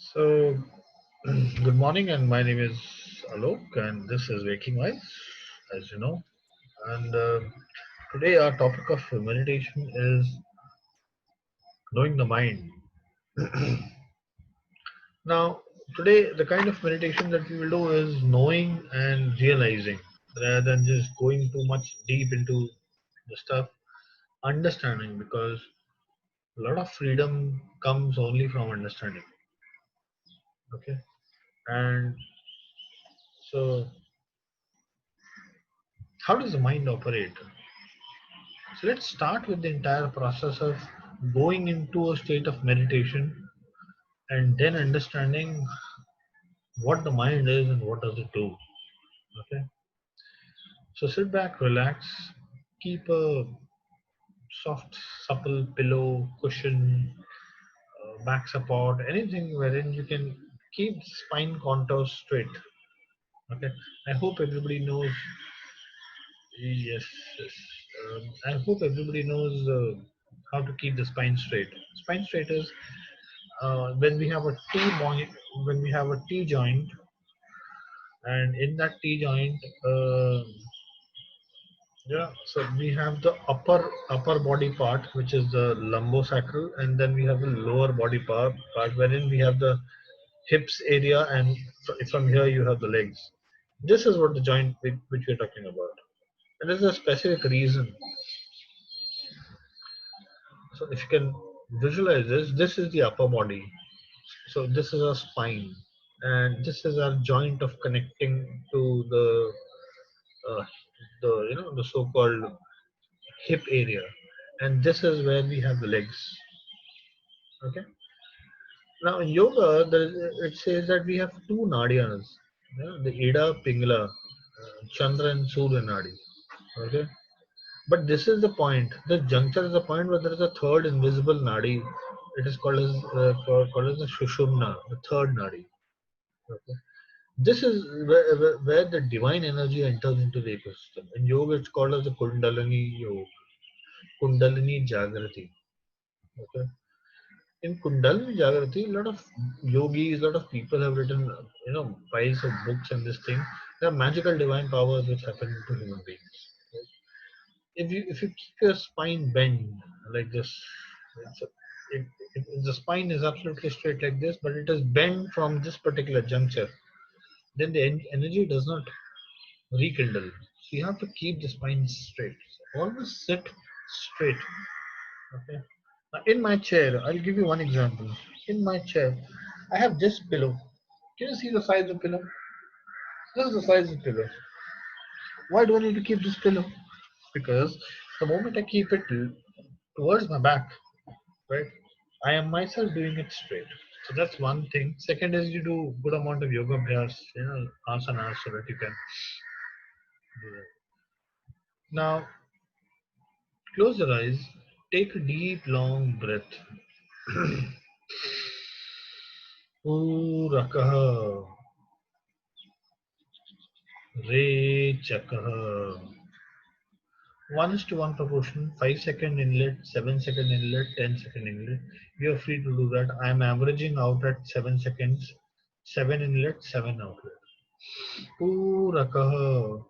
So, good morning, and my name is Alok, and this is Waking Life, as you know. And today, our topic of meditation is knowing the mind. Now, today, the kind of meditation that we will do is knowing and realizing rather than just going too much deep into the stuff, understanding, because a lot of freedom comes only from understanding. Okay, and so, how does the mind operate? So let's start with the entire process of going into a state of meditation and then understanding what the mind is and what does it do. Okay. So sit back, relax, keep a soft, supple pillow, cushion, back support, anything wherein you can keep spine contours straight. Okay. I hope everybody knows. Yes, yes. I hope everybody knows how to keep the spine straight. Spine straight is when we have a when we have a T joint, and in that T joint, yeah, so we have the upper body part, which is the lumbosacral, and then we have the lower body part wherein we have the hips area, and from here you have the legs. This is what the joint which we're talking about, and there's a specific reason. So if you can visualize this is the upper body. So this is our spine, and this is our joint of connecting to uh, the so-called hip area, and this is where we have the legs. Okay. Now in yoga, it says that we have two nadiyas, the Ida Pingala, Chandra and Surya Nadi. Okay. But this is the point. The juncture is the point where there is a third invisible nadi. It is called as the Shushumna, the third nadi. Okay. This is where the divine energy enters into the ecosystem. In yoga, it's called as the Kundalini Yoga, Kundalini Jagrati. Okay. In Kundalini Jagrati, a lot of yogis, a lot of people have written, piles of books and this thing. There are magical divine powers which happen to human beings. If you keep your spine bent like this, it's a, if the spine is absolutely straight like this, but it is bent from this particular juncture, then the energy does not rekindle. So you have to keep the spine straight. So always sit straight. Okay. Now in my chair, I'll give you one example. In my chair, I have this pillow. Can you see the size of the pillow? This is the size of the pillow. Why do I need to keep this pillow? Because the moment I keep it towards my back, right, I am myself doing it straight. So that's one thing. Second is you do good amount of yoga abhyas, asanas, so that you can do that. Now close your eyes, take a deep long breath. Urakah, re chakah. 1:1 proportion, 5-second inlet, 7-second inlet, 10-second inlet. You are free to do that. I am averaging out at 7 seconds, 7 inlet, 7 outlet. Urakah.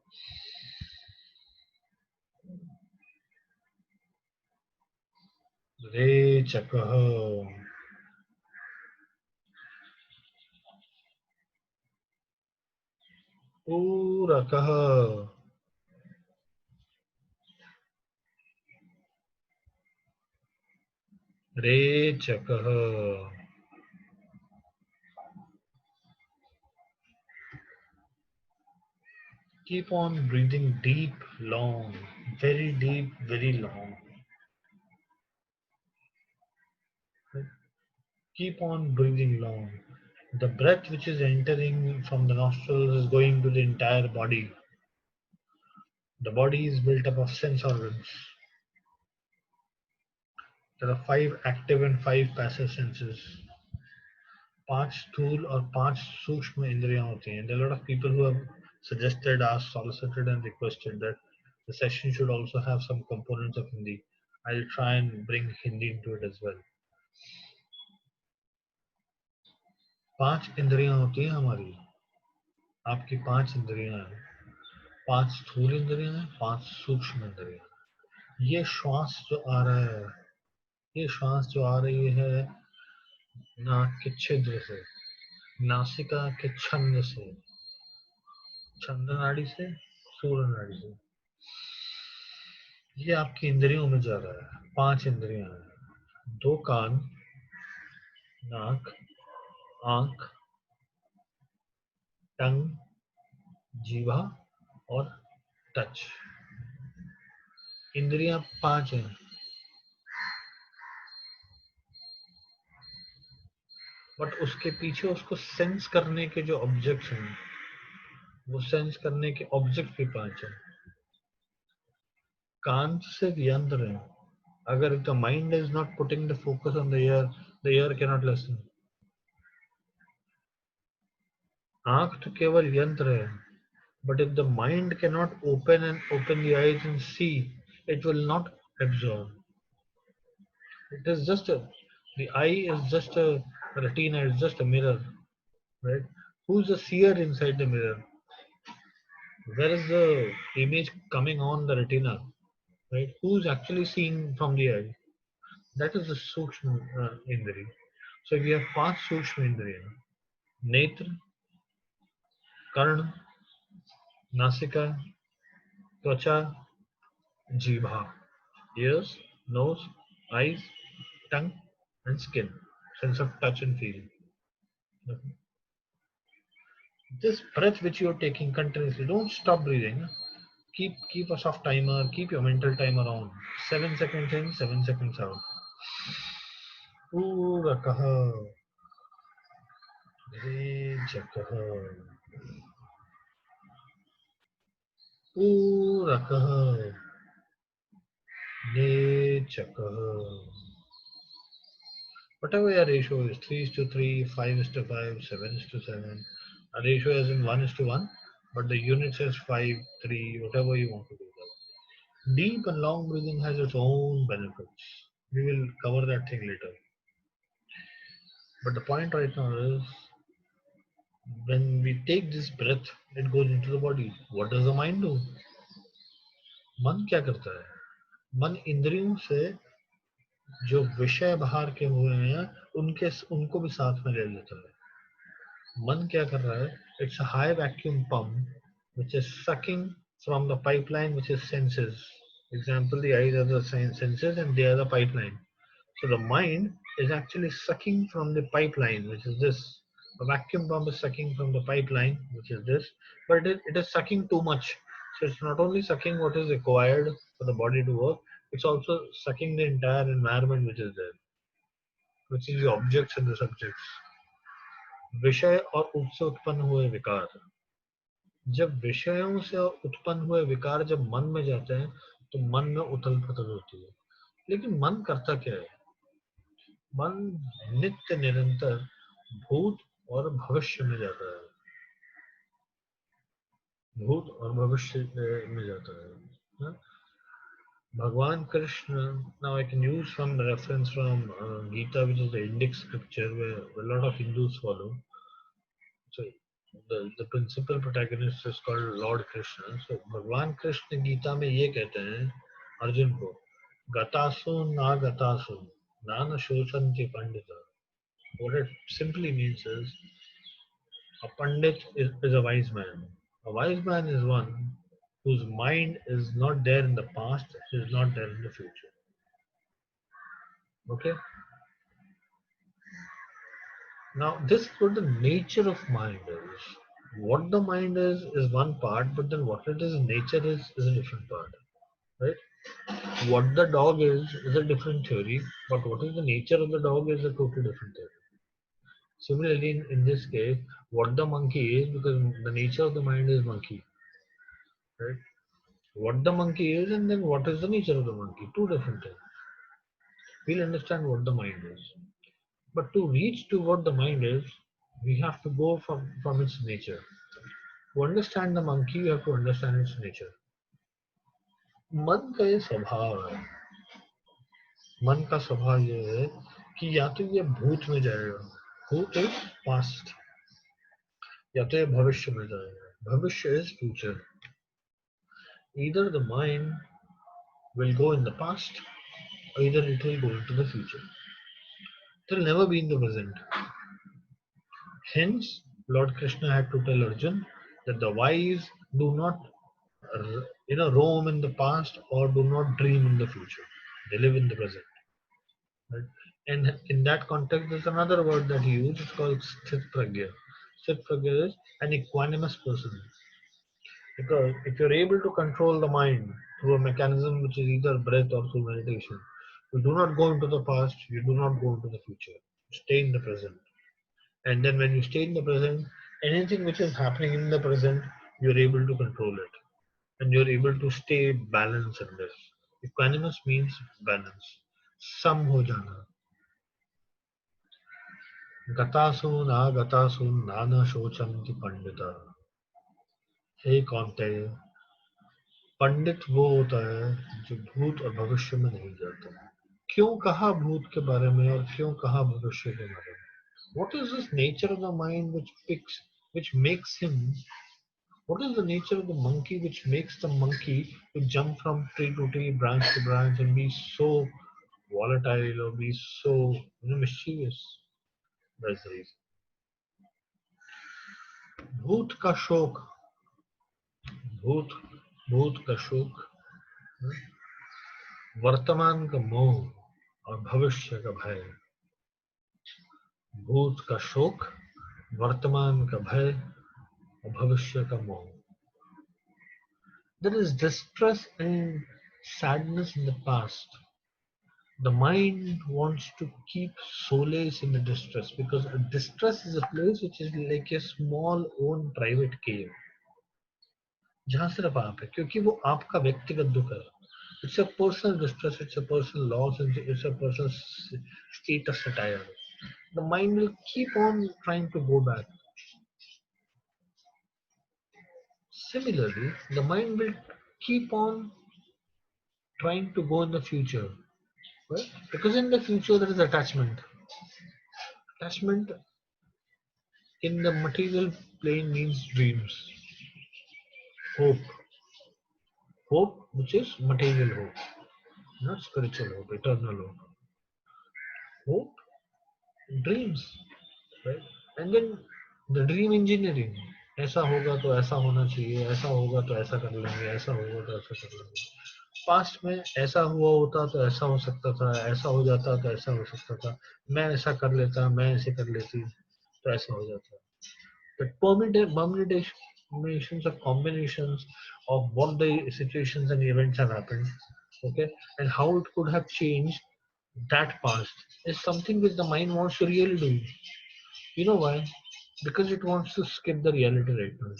Re chakah. Urakah. Re chakah. Keep on breathing deep, long, very deep, very long. Keep on breathing long. The breath which is entering from the nostrils is going to the entire body. The body is built up of sense organs. There are 5 active and 5 passive senses. 5 स्थूल और 5 सूक्ष्म इंद्रियां होती हैं. There are a lot of people who have suggested, asked, solicited, and requested that the session should also have some components of Hindi. I'll try and bring Hindi into it as well. 5 इंद्रियां होती हैं हमारी, आपकी 5 इंद्रियां हैं, 5 स्थूल इंद्रियां हैं, 5 सूक्ष्म इंद्रियां हैं। ये श्वास जो आ रहा है, ये श्वास जो आ रही है नाक के छिद्र से, नासिका के छंद से, छंद नाड़ी से, सूर्य नाड़ी से, ये आपकी इंद्रियों में जा रहा है। 5 इंद्रियां हैं, 2 कान, नाक, आंख, टंग, जीवा और टच। इंद्रियां 5 हैं, बट उसके पीछे उसको सेंस करने के जो ऑब्जेक्ट्स हैं, वो सेंस करने के ऑब्जेक्ट भी 5 हैं। कान सिर्फ यंत्र है, अगर the mind is not putting the focus on the year can not listen. आंख तो केवल यंत्र है, but if the mind cannot open the eyes and see, it will not absorb. It is just the eye is just a retina, it's just a mirror, right? Who's the seer inside the mirror? Where is the image coming on the retina, right? Who's actually seeing from the eye? That is the sukshma indri. So we have 5 sukshma indriya: netra, karna, nasika, twacha, jibha, ears, nose, eyes, tongue, and skin. Sense of touch and feel. This breath which you are taking continuously, don't stop breathing. Keep a soft timer, keep your mental timer on. 7 seconds in, 7 seconds out. पूरा कहा रे जगह, पूरा कहा ने जगह. Whatever your ratio is, 3 is to 3, 5 is to 5, 7 is to 7. A ratio is in 1 is to 1, but the unit says 5, 3, whatever you want to do. Deep and long breathing has its own benefits. We will cover that thing later. But the point right now is, when we take this breath, it goes into the body. What does the mind do? मन क्या करता है? मन इंद्रियों से जो विषय बाहर के हुए हैं उनको भी साथ में ले लेता है. मन क्या कर रहा है? It's a high vacuum pump which is sucking from the pipeline which is senses. Example, the eyes are the senses and they are the pipeline. So the mind is actually sucking from the pipeline, which is this. A vacuum pump is sucking from the pipeline, which is this, but it is sucking too much. So it's not only sucking what is required for the body to work, it's also sucking the entire environment which is there, which is the objects and the subjects. विषय और उससे उत्पन्न हुए विकार. जब विषयों से उत्पन्न हुए विकार जब मन में जाते हैं तो मन में उथल पुथल होती है. लेकिन मन करता क्या है? मन नित्य निरंतर भूत और भविष्य में जाता है. भूत और भविष्य में जाता है. भगवान Krishna, now I can use some reference from Gita, which is the Indic scripture where a lot of Hindus follow. So the principal protagonist is called Lord Krishna. So भगवान कृष्ण गीता में ये कहते हैं अर्जुन को, गतासु ना गतासु नान शोचन्ति Pandita. What it simply means is, a pandit is a wise man. A wise man is one whose mind is not there in the past, is not there in the future. Okay? Now, this is what the nature of mind is. What the mind is one part, but then what it is in nature is a different part. Right? What the dog is a different theory, but what is the nature of the dog is a totally different theory. Similarly, in this case, what the monkey is, because the nature of the mind is monkey. Right? What the monkey is and then what is the nature of the monkey. Two different things. We'll understand what the mind is. But to reach to what the mind is, we have to go from its nature. To understand the monkey, you have to understand its nature. मन का ये स्वभाव है. मन का स्वभाव ये है कि या तो ये भूत में जाएगा, Who is past? या तो ये भविष्य में जाएगा. भविष्य is future. Either the mind will go in the past, or either it will go into the future. It will never be in the present. Hence, Lord Krishna had to tell Arjun that the wise do not, roam in the past or do not dream in the future. They live in the present. Right? And in that context, there's another word that he used. It's called sthit pragya. Sthit pragya is an equanimous person. Because if you're able to control the mind through a mechanism which is either breath or through meditation, you do not go into the past, you do not go into the future. You stay in the present. And then when you stay in the present, anything which is happening in the present, you're able to control it. And you're able to stay balanced in this. Equanimous means balance. Sam ho jana. Gatasun agatasun nana shochanti pandita. हे कौनते पंडित वो होता है जो भूत और भविष्य में नहीं जाता. क्यों कहा भूत के बारे में और क्यों कहा भविष्य के बारे में? What is this nature of the mind which makes him? What is the nature of the monkey which makes the monkey to jump from tree to tree, branch to branch, and be so volatile or be so mischievous? That's the reason. भूत का शोक, भूत भूत का शोक, वर्तमान का मोह और भविष्य का भय. भूत का शोक, वर्तमान का भय और भविष्य का मोह. There is distress and sadness in the past. The mind wants to keep solace in the distress because a distress is a place which is like a small own private cave. जहाँ सिर्फ आप है क्योंकि वो आपका व्यक्तिगत दुख है. It's a personal distress, it's a personal loss, it's a personal state of satire. The mind will keep on trying to go back. Similarly, the mind will keep on trying to go in the future. Right? Because in the future there is attachment. Attachment in the material plane means dreams, hope. Hope which is material hope, not spiritual hope, eternal hope. Hope, dreams, right? And then the dream engineering. ऐसा होगा तो ऐसा होना चाहिए, ऐसा होगा तो ऐसा कर लेंगे, ऐसा होगा तो ऐसा कर लेंगे. पास्ट में ऐसा हुआ होता तो ऐसा हो सकता था, ऐसा हो जाता तो ऐसा हो सकता था, मैं ऐसा कर लेता, मैं ऐसे कर लेती तो ऐसा हो जाता. The permutations or combinations of what the situations and events have happened, okay, and how it could have changed that past is something which the mind wants to really do. You know why? Because it wants to skip the reality right now.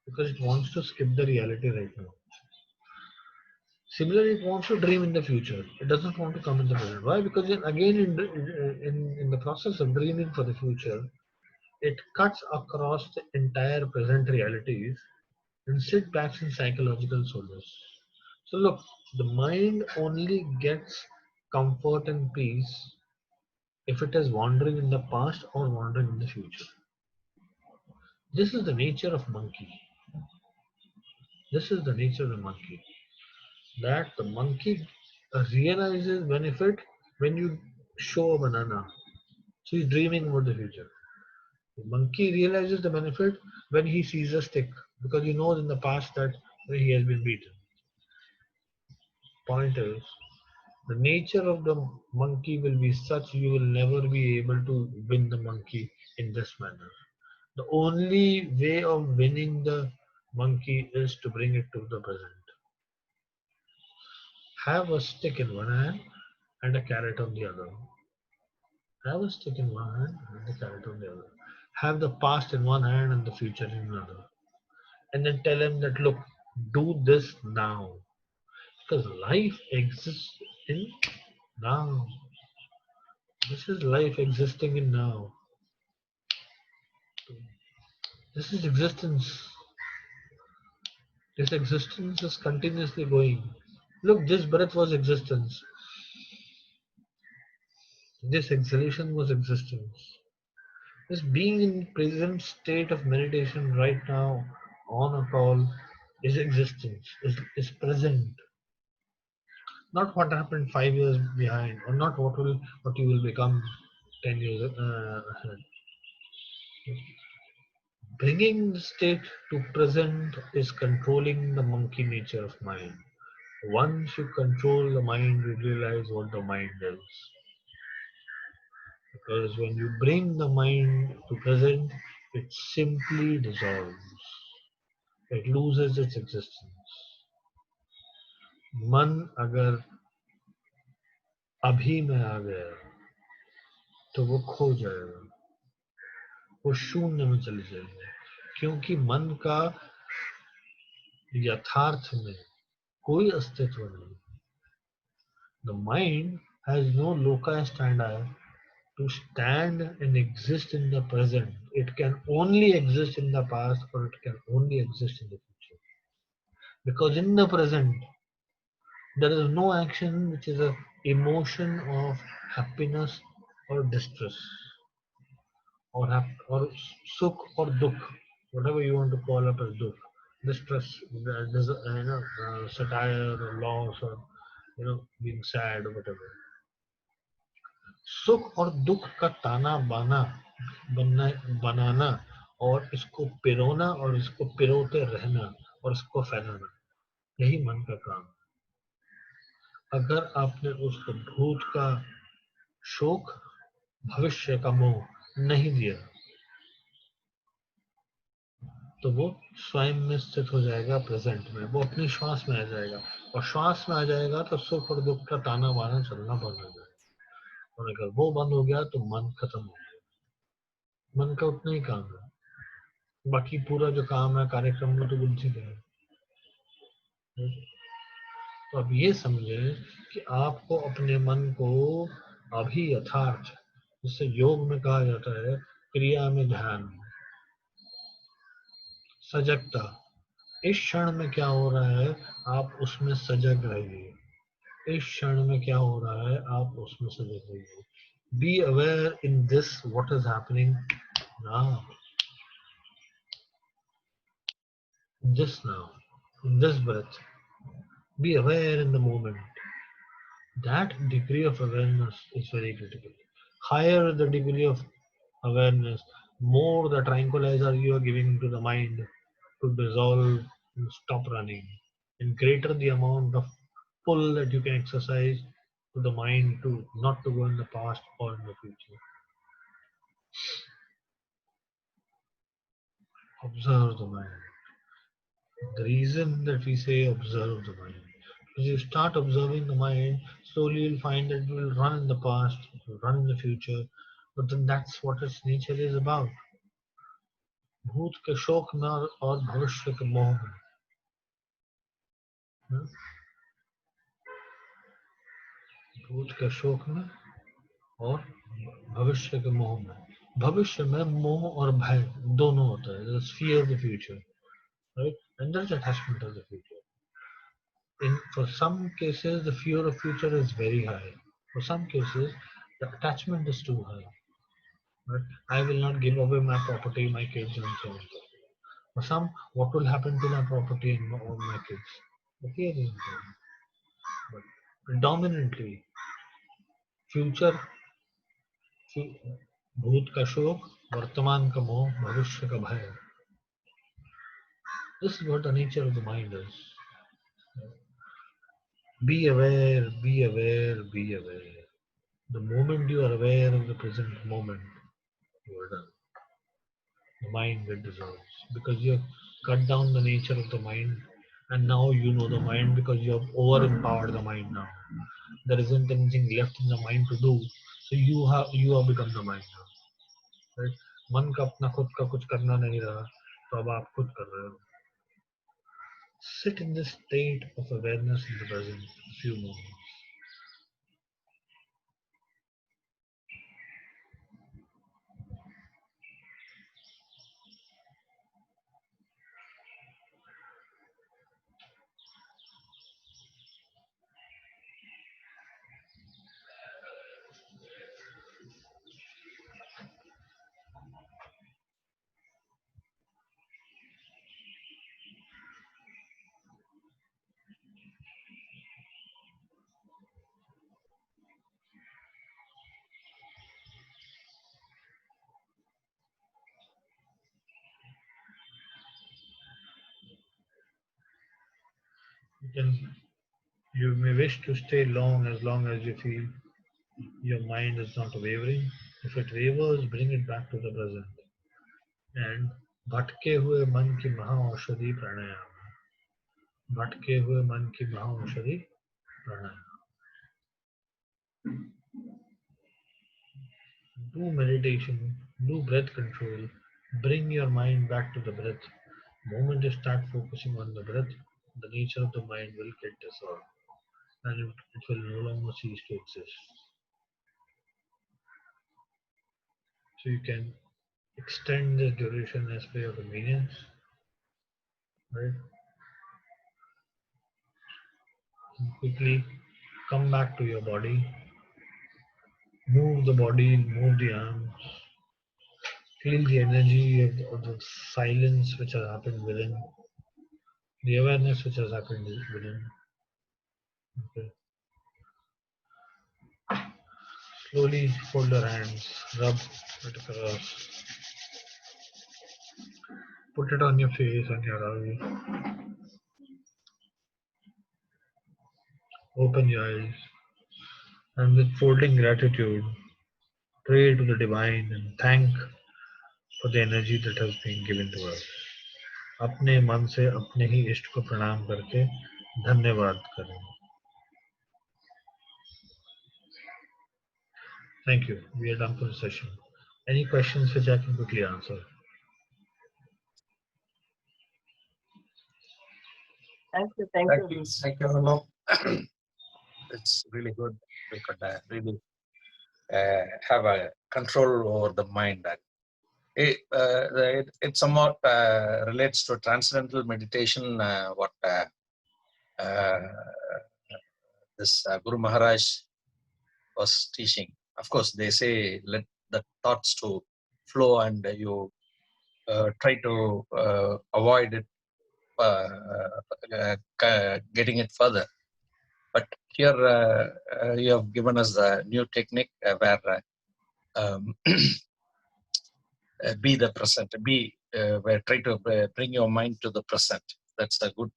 Because it wants to skip the reality right now. Similarly, it wants to dream in the future. It doesn't want to come in the present. Why? Because again, in the process of dreaming for the future, it cuts across the entire present realities and sit back in psychological solace. So look, the mind only gets comfort and peace if it is wandering in the past or wandering in the future. This is the nature of monkey. This is the nature of the monkey. That the monkey realizes benefit when you show a banana. So he's dreaming about the future. The monkey realizes the benefit when he sees a stick because he knows in the past that he has been beaten. Point is, the nature of the monkey will be such you will never be able to win the monkey in this manner. The only way of winning the monkey is to bring it to the present. Have a stick in one hand and a carrot on the other. Have a stick in one hand and a carrot on the other. Have the past in one hand and the future in another. And then tell him that look, do this now. Because life exists in now. This is life existing in now. This is existence. This existence is continuously going. Look, this breath was existence. This exhalation was existence. This being in present state of meditation right now on a call is existence, is present. Not what happened 5 years behind, or not what you will become 10 years ahead. Bringing the state to present is controlling the monkey nature of mind. Once you control the mind, you realize what the mind is. Because when you bring the mind to present, it simply dissolves. It loses its existence. मन अगर अभी में आ गया तो वो खो जाएगा, वो शून्य में चले जाएगा, क्योंकि मन का यथार्थ में कोई अस्तित्व नहीं. The mind has no loci standi to stand and exist in the present. It can only exist in the past, or it can only exist in the future. Because in the present, there is no action which is a emotion of happiness or distress, or sukh or dukh, whatever you want to call it as dukh, distress, satire or loss, or being sad or whatever. सुख और दुख का ताना बाना बनाना, और इसको पिरोना, और इसको पिरोते रहना, और इसको फैलाना, यही मन का काम है. अगर आपने उसको भूत का शोक, भविष्य का मोह नहीं दिया, तो वो स्वयं में स्थित हो जाएगा प्रेजेंट में. वो अपनी श्वास में आ जाएगा, और श्वास में आ जाएगा तो सुख और दुख का ताना बाना चलना बंद हो जाएगा. और अगर वो बंद हो गया तो मन खत्म हो गया. मन का उतना ही काम है, बाकी पूरा जो काम है कार्यक्रम में तो बुद्धि का है. तो अब ये समझे कि आपको अपने मन को अभी यथार्थ, जिससे योग में कहा जाता है क्रिया में ध्यान, सजगता, इस क्षण में क्या हो रहा है आप उसमें सजग रहिए. इस क्षण में क्या हो रहा है आप उसमें सजग रहिए. Be aware in this what is happening now, this now, in this breath. Be aware in the moment. That degree of awareness is very critical. Higher the degree of awareness, more the tranquilizer you are giving to the mind to dissolve and stop running, and greater the amount of pull that you can exercise to the mind to not to go in the past or in the future. Observe the mind. The reason that we say observe the mind, because you start observing the mind, slowly you'll find that it will run in the past, it will run in the future, but then that's what its nature is about. भूत के शोक में और भविष्य के मोह में. भूत के शोक में और भविष्य के मोह में. भविष्य में मोह और भय दोनों होता है. There's fear of the future, right? And there's attachment of the future. For some cases, the fear of future is very high. For some cases, the attachment is too high. Right? I will not give away my property, my kids, and so on. For some, what will happen to my property and all my kids? The fear is important. But predominantly, future, भूत का शोक, वर्तमान का मोह, भविष्य का भय. This is what the nature of the mind is. Be aware, be aware, be aware. The moment you are aware of the present moment, you are done. The mind will dissolve because you have cut down the nature of the mind, and now you know the mind because you have over empowered the mind now. There isn't anything left in the mind to do, so you have become the mind now. Right? मन का अपना खुद का कुछ करना नहीं रहा, तो अब आप खुद कर रहे हो. Sit in this state of awareness in the present a few moments. You may wish to stay long as you feel your mind is not wavering. If it wavers, bring it back to the present. And भटके हुए मन की महाऔषधि प्राणायाम, भटके हुए मन की महाऔषधि प्राणायाम. Do meditation, do breath control, bring your mind back to the breath. The moment you start focusing on the breath, the nature of the mind will get dissolved and it will no longer cease to exist. So you can extend the duration as per your convenience, right? And quickly come back to your body, move the body, move the arms, feel the energy of the silence which has happened within, the awareness which has happened within. Okay. Slowly fold your hands, rub it across, put it on your face, on your eyes, open your eyes, and with folding gratitude, pray to the divine and thank for the energy that has been given to us. अपने मन से अपने ही इष्ट को प्रणाम करके धन्यवाद करें. Thank you. We are done for the session. Any questions which I can quickly answer? Thank you. Thank you, Arnav. It's really good. We could really have a control over the mind. It somewhat relates to transcendental meditation, what this Guru Maharaj was teaching. Of course, they say let the thoughts to flow and you try to avoid it, getting it further. But here you have given us a new technique where be the present, where try to bring your mind to the present. That's a good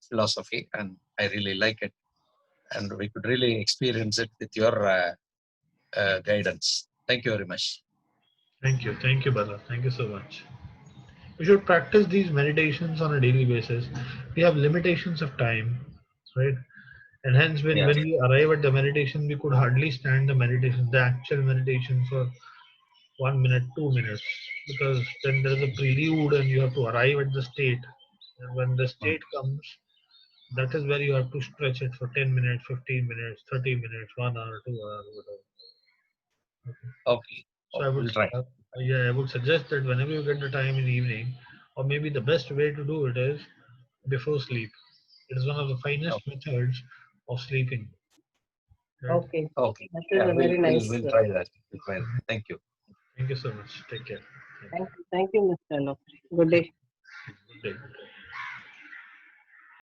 philosophy, and I really like it. And we could really experience it with your guidance. Thank you very much. Thank you, Bala. Thank you so much. We should practice these meditations on a daily basis. We have limitations of time, right? And hence, when we arrive at the meditation, we could hardly stand the meditation, the actual meditation for 1 minute, 2 minutes, because then there's a prelude and you have to arrive at the state. And when the state comes, that is where you have to stretch it for 10 minutes, 15 minutes, 30 minutes, 1 hour, 2 hours, whatever. Okay. So I would suggest that whenever you get the time in the evening, or maybe the best way to do it is before sleep. It is one of the finest methods of sleeping. Right? Okay. Okay. That is a very nice. We'll try that. Thank you. Thank you so much. Take care. Thank you, Mr. Arnav. Good day. Good day.